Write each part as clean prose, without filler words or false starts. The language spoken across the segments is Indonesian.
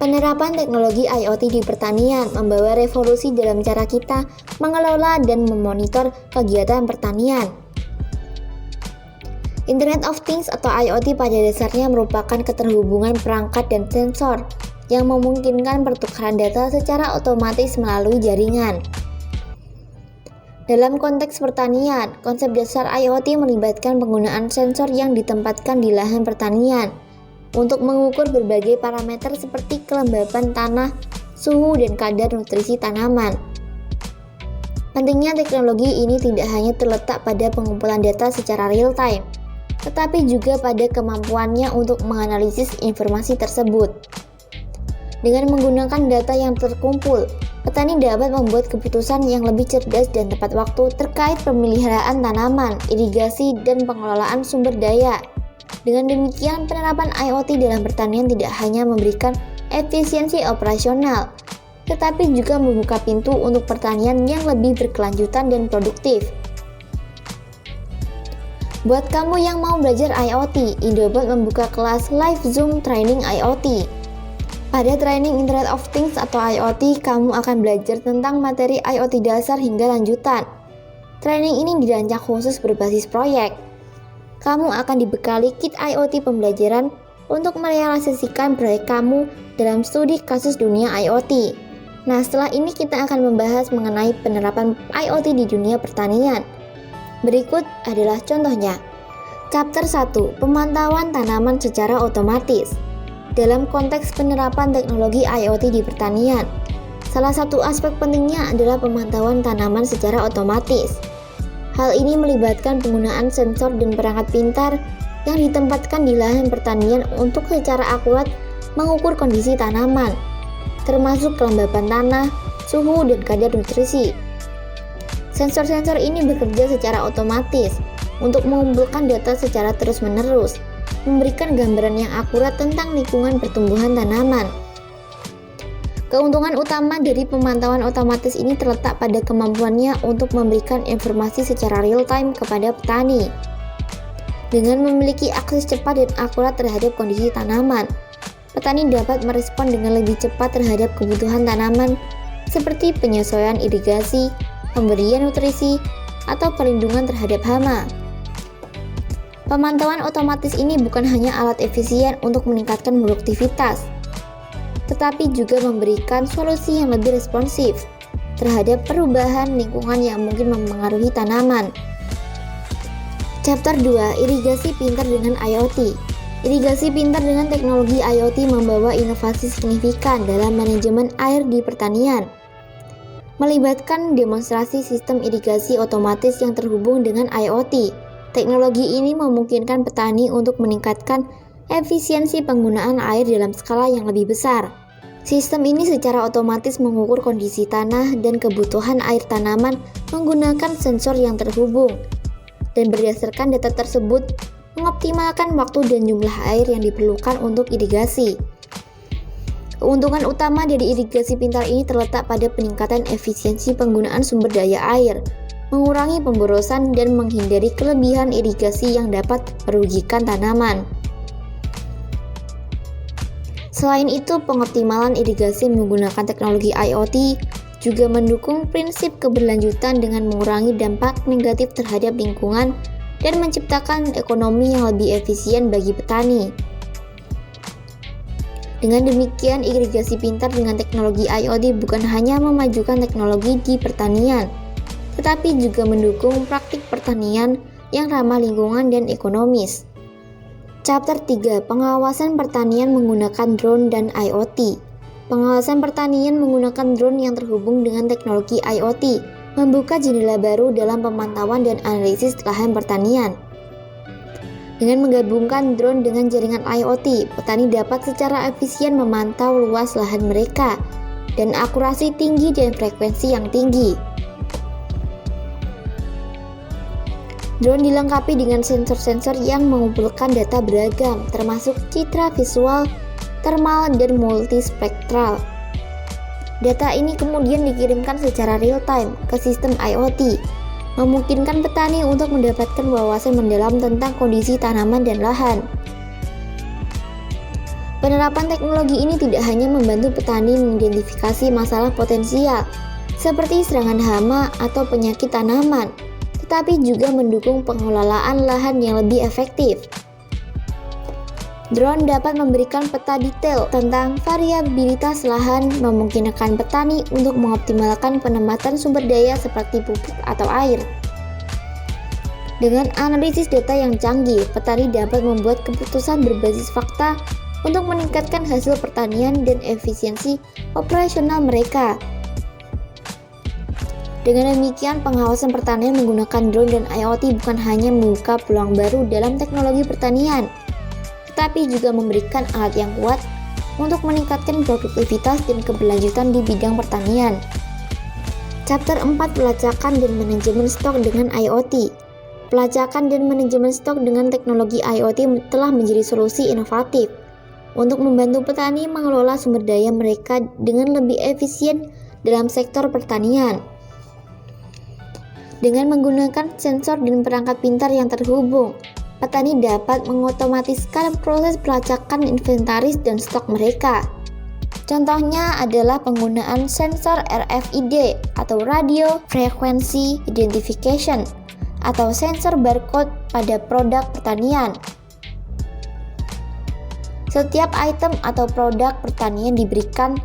Penerapan teknologi IoT di pertanian membawa revolusi dalam cara kita mengelola dan memonitor kegiatan pertanian. Internet of Things atau IoT pada dasarnya merupakan keterhubungan perangkat dan sensor yang memungkinkan pertukaran data secara otomatis melalui jaringan. Dalam konteks pertanian, konsep dasar IoT melibatkan penggunaan sensor yang ditempatkan di lahan pertanian untuk mengukur berbagai parameter seperti kelembapan tanah, suhu, dan kadar nutrisi tanaman. Pentingnya teknologi ini tidak hanya terletak pada pengumpulan data secara real-time, tetapi juga pada kemampuannya untuk menganalisis informasi tersebut. Dengan menggunakan data yang terkumpul, petani dapat membuat keputusan yang lebih cerdas dan tepat waktu terkait pemeliharaan tanaman, irigasi, dan pengelolaan sumber daya. Dengan demikian, penerapan IoT dalam pertanian tidak hanya memberikan efisiensi operasional, tetapi juga membuka pintu untuk pertanian yang lebih berkelanjutan dan produktif. Buat kamu yang mau belajar IoT, Indobot membuka kelas live Zoom Training IoT. Pada training Internet of Things atau IoT, kamu akan belajar tentang materi IoT dasar hingga lanjutan. Training ini dirancang khusus berbasis proyek. Kamu akan dibekali kit IoT pembelajaran untuk merealisasikan proyek kamu dalam studi kasus dunia IoT. Nah, setelah ini kita akan membahas mengenai penerapan IoT di dunia pertanian. Berikut adalah contohnya. Chapter 1, Pemantauan tanaman secara otomatis. Dalam konteks penerapan teknologi IoT di pertanian, salah satu aspek pentingnya adalah pemantauan tanaman secara otomatis. Hal ini melibatkan penggunaan sensor dan perangkat pintar yang ditempatkan di lahan pertanian untuk secara akurat mengukur kondisi tanaman, termasuk kelembapan tanah, suhu, dan kadar nutrisi. Sensor-sensor ini bekerja secara otomatis untuk mengumpulkan data secara terus-menerus, memberikan gambaran yang akurat tentang lingkungan pertumbuhan tanaman. Keuntungan utama dari pemantauan otomatis ini terletak pada kemampuannya untuk memberikan informasi secara real-time kepada petani. Dengan memiliki akses cepat dan akurat terhadap kondisi tanaman, petani dapat merespon dengan lebih cepat terhadap kebutuhan tanaman seperti penyesuaian irigasi, pemberian nutrisi, atau perlindungan terhadap hama. Pemantauan otomatis ini bukan hanya alat efisien untuk meningkatkan produktivitas, tetapi juga memberikan solusi yang lebih responsif terhadap perubahan lingkungan yang mungkin mempengaruhi tanaman. Chapter 2, Irigasi Pintar dengan IoT. Irigasi pintar dengan teknologi IoT membawa inovasi signifikan dalam manajemen air di pertanian. Melibatkan demonstrasi sistem irigasi otomatis yang terhubung dengan IoT. Teknologi ini memungkinkan petani untuk meningkatkan efisiensi penggunaan air dalam skala yang lebih besar. Sistem ini secara otomatis mengukur kondisi tanah dan kebutuhan air tanaman menggunakan sensor yang terhubung, dan berdasarkan data tersebut mengoptimalkan waktu dan jumlah air yang diperlukan untuk irigasi. Keuntungan utama dari irigasi pintar ini terletak pada peningkatan efisiensi penggunaan sumber daya air, mengurangi pemborosan, dan menghindari kelebihan irigasi yang dapat merugikan tanaman. Selain itu, pengoptimalan irigasi menggunakan teknologi IoT juga mendukung prinsip keberlanjutan dengan mengurangi dampak negatif terhadap lingkungan dan menciptakan ekonomi yang lebih efisien bagi petani. Dengan demikian, irigasi pintar dengan teknologi IoT bukan hanya memajukan teknologi di pertanian, tetapi juga mendukung praktik pertanian yang ramah lingkungan dan ekonomis. Chapter 3, Pengawasan Pertanian menggunakan drone dan IoT. Pengawasan pertanian menggunakan drone yang terhubung dengan teknologi IoT membuka jendela baru dalam pemantauan dan analisis lahan pertanian. Dengan menggabungkan drone dengan jaringan IoT, petani dapat secara efisien memantau luas lahan mereka dan akurasi tinggi dan frekuensi yang tinggi. Drone dilengkapi dengan sensor-sensor yang mengumpulkan data beragam, termasuk citra visual, termal, dan multispektral. Data ini kemudian dikirimkan secara real-time ke sistem IoT, memungkinkan petani untuk mendapatkan wawasan mendalam tentang kondisi tanaman dan lahan. Penerapan teknologi ini tidak hanya membantu petani mengidentifikasi masalah potensial, seperti serangan hama atau penyakit tanaman, tetapi juga mendukung pengelolaan lahan yang lebih efektif. Drone dapat memberikan peta detail tentang variabilitas lahan, memungkinkan petani untuk mengoptimalkan penempatan sumber daya seperti pupuk atau air. Dengan analisis data yang canggih, petani dapat membuat keputusan berbasis fakta untuk meningkatkan hasil pertanian dan efisiensi operasional mereka. Dengan demikian, pengawasan pertanian menggunakan drone dan IoT bukan hanya membuka peluang baru dalam teknologi pertanian, tetapi juga memberikan alat yang kuat untuk meningkatkan produktivitas dan keberlanjutan di bidang pertanian. Chapter 4, Pelacakan dan Manajemen Stok dengan IoT. Pelacakan dan manajemen stok dengan teknologi IoT telah menjadi solusi inovatif untuk membantu petani mengelola sumber daya mereka dengan lebih efisien dalam sektor pertanian. Dengan menggunakan sensor dan perangkat pintar yang terhubung, petani dapat mengotomatiskan proses pelacakan inventaris dan stok mereka. Contohnya adalah penggunaan sensor RFID atau Radio Frequency Identification atau sensor barcode pada produk pertanian. Setiap item atau produk pertanian diberikan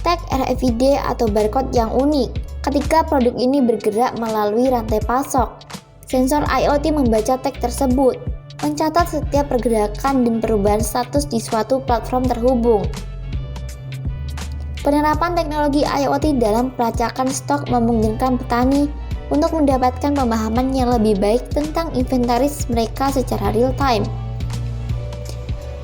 tag RFID atau barcode yang unik ketika produk ini bergerak melalui rantai pasok. Sensor IoT membaca tag tersebut, mencatat setiap pergerakan dan perubahan status di suatu platform terhubung. Penerapan teknologi IoT dalam pelacakan stok memungkinkan petani untuk mendapatkan pemahaman yang lebih baik tentang inventaris mereka secara real time.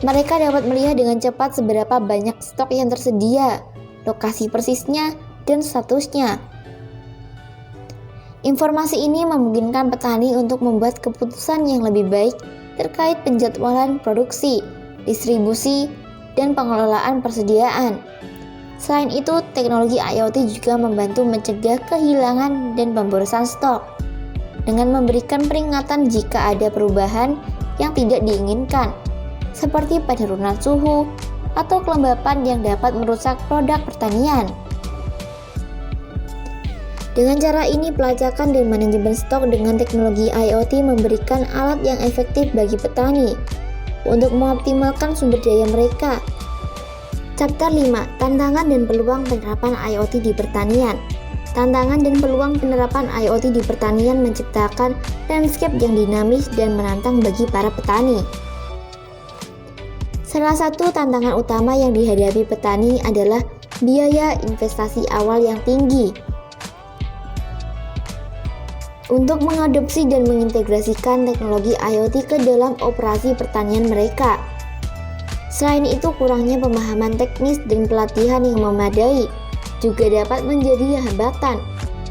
Mereka dapat melihat dengan cepat seberapa banyak stok yang tersedia, lokasi persisnya, dan statusnya. Informasi ini memungkinkan petani untuk membuat keputusan yang lebih baik terkait penjadwalan produksi, distribusi, dan pengelolaan persediaan. Selain itu, teknologi IoT juga membantu mencegah kehilangan dan pemborosan stok dengan memberikan peringatan jika ada perubahan yang tidak diinginkan, seperti penurunan suhu atau kelembapan yang dapat merusak produk pertanian. Dengan cara ini, pelacakan dan manajemen stok dengan teknologi IoT memberikan alat yang efektif bagi petani untuk mengoptimalkan sumber daya mereka. Chapter 5, Tantangan dan Peluang Penerapan IoT di Pertanian. Tantangan dan peluang penerapan IoT di pertanian menciptakan landscape yang dinamis dan menantang bagi para petani. Salah satu tantangan utama yang dihadapi petani adalah biaya investasi awal yang tinggi untuk mengadopsi dan mengintegrasikan teknologi IoT ke dalam operasi pertanian mereka. Selain itu, kurangnya pemahaman teknis dan pelatihan yang memadai juga dapat menjadi hambatan,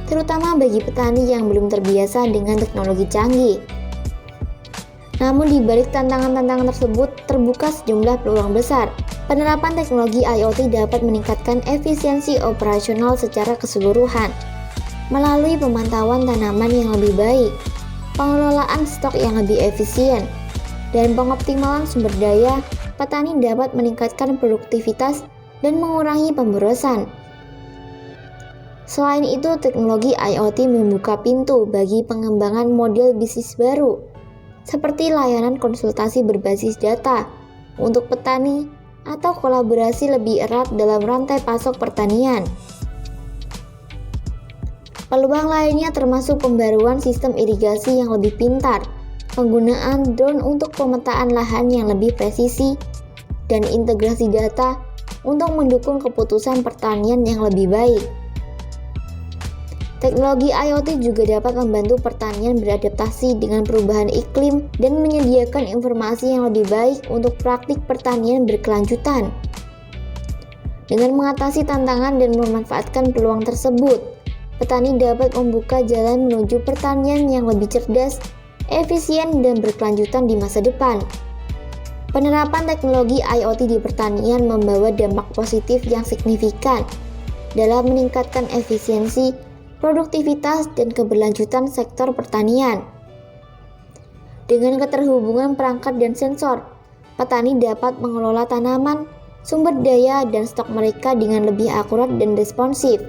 terutama bagi petani yang belum terbiasa dengan teknologi canggih. Namun di balik tantangan-tantangan tersebut, terbuka sejumlah peluang besar. Penerapan teknologi IoT dapat meningkatkan efisiensi operasional secara keseluruhan melalui pemantauan tanaman yang lebih baik, pengelolaan stok yang lebih efisien, dan pengoptimalan sumber daya. Petani dapat meningkatkan produktivitas dan mengurangi pemborosan. Selain itu, teknologi IoT membuka pintu bagi pengembangan model bisnis baru, seperti layanan konsultasi berbasis data untuk petani atau kolaborasi lebih erat dalam rantai pasok pertanian. Peluang lainnya termasuk pembaruan sistem irigasi yang lebih pintar, penggunaan drone untuk pemetaan lahan yang lebih presisi, dan integrasi data untuk mendukung keputusan pertanian yang lebih baik. Teknologi IoT juga dapat membantu pertanian beradaptasi dengan perubahan iklim dan menyediakan informasi yang lebih baik untuk praktik pertanian berkelanjutan. Dengan mengatasi tantangan dan memanfaatkan peluang tersebut, petani dapat membuka jalan menuju pertanian yang lebih cerdas, efisien, dan berkelanjutan di masa depan. Penerapan teknologi IoT di pertanian membawa dampak positif yang signifikan dalam meningkatkan efisiensi, produktivitas, dan keberlanjutan sektor pertanian. Dengan keterhubungan perangkat dan sensor, petani dapat mengelola tanaman, sumber daya dan stok mereka dengan lebih akurat dan responsif.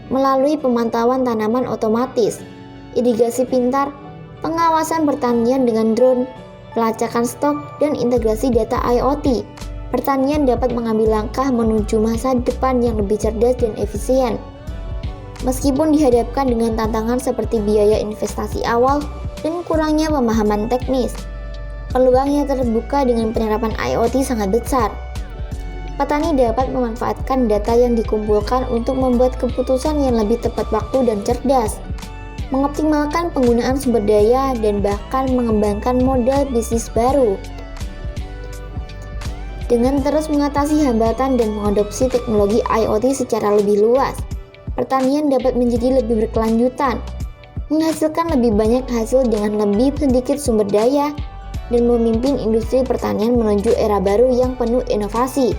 Melalui pemantauan tanaman otomatis, irigasi pintar, pengawasan pertanian dengan drone, pelacakan stok, dan integrasi data IoT, pertanian dapat mengambil langkah menuju masa depan yang lebih cerdas dan efisien. Meskipun dihadapkan dengan tantangan seperti biaya investasi awal dan kurangnya pemahaman teknis, peluang yang terbuka dengan penerapan IoT sangat besar. Petani dapat memanfaatkan data yang dikumpulkan untuk membuat keputusan yang lebih tepat waktu dan cerdas, mengoptimalkan penggunaan sumber daya, dan bahkan mengembangkan model bisnis baru. Dengan terus mengatasi hambatan dan mengadopsi teknologi IoT secara lebih luas, pertanian dapat menjadi lebih berkelanjutan, menghasilkan lebih banyak hasil dengan lebih sedikit sumber daya, dan memimpin industri pertanian menuju era baru yang penuh inovasi.